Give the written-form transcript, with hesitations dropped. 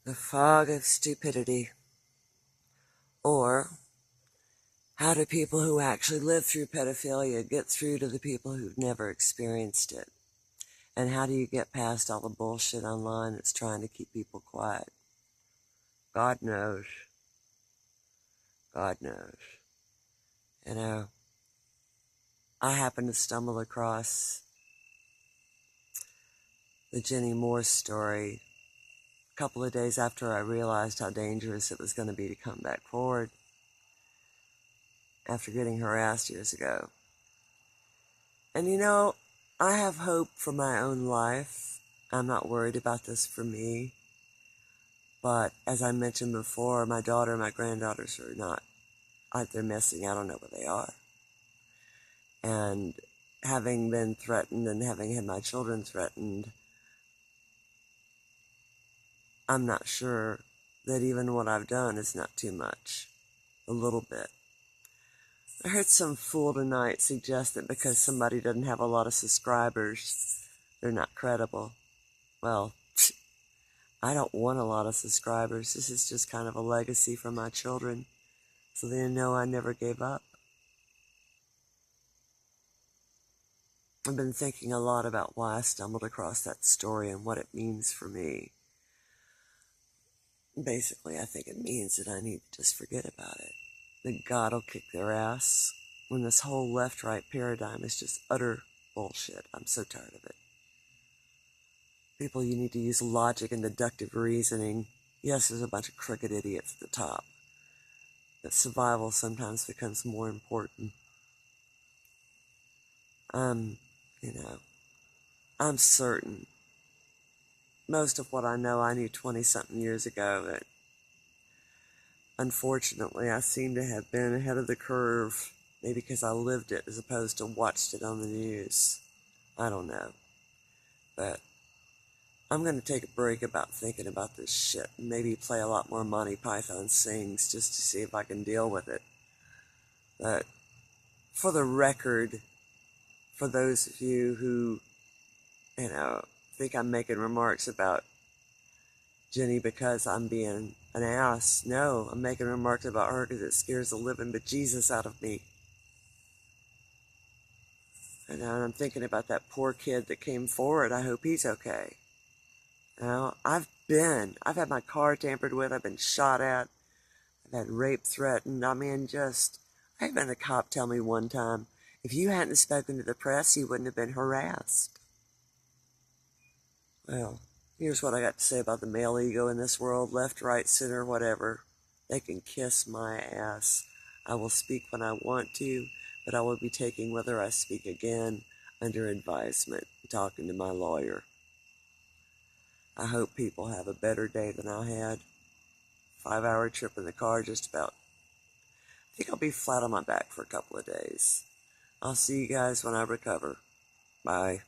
The fog of stupidity. Or, how do people who actually live through pedophilia get through to the people who've never experienced it? And how do you get past all the bullshit online that's trying to keep people quiet? God knows. God knows. You know, I happened to stumble across the Jenny Moore story a couple of days after I realized how dangerous it was going to be to come back forward after getting harassed years ago. And you know, I have hope for my own life. I'm not worried about this for me. But as I mentioned before, my daughter and my granddaughters are not, they're missing. I don't know where they are. And having been threatened and having had my children threatened, I'm not sure that even what I've done is not too much. A little bit. I heard some fool tonight suggest that because somebody doesn't have a lot of subscribers, they're not credible. Well, I don't want a lot of subscribers. This is just kind of a legacy for my children, so they know I never gave up. I've been thinking a lot about why I stumbled across that story and what it means for me. Basically, I think it means that I need to just forget about it. That God will kick their ass when this whole left-right paradigm is just utter bullshit. I'm so tired of it. People, you need to use logic and deductive reasoning. Yes, there's a bunch of crooked idiots at the top, but survival sometimes becomes more important. I'm certain most of what I know I knew 20-something years ago, but unfortunately I seem to have been ahead of the curve, maybe because I lived it as opposed to watched it on the news. I don't know. But I'm going to take a break about thinking about this shit and maybe play a lot more Monty Python Sings just to see if I can deal with it. But for the record, for those of you who, think I'm making remarks about Jenny because I'm being an ass, no, I'm making remarks about her because it scares the living bejesus out of me. And I'm thinking about that poor kid that came forward. I hope he's okay. I've had my car tampered with, I've been shot at, I've had rape threatened. I had a cop tell me one time, if you hadn't spoken to the press, you wouldn't have been harassed. Well, here's what I got to say about the male ego in this world, left, right, center, whatever. They can kiss my ass. I will speak when I want to, but I will be taking whether I speak again under advisement, talking to my lawyer. I hope people have a better day than I had. 5-hour trip in the car, just about. I think I'll be flat on my back for a couple of days. I'll see you guys when I recover. Bye.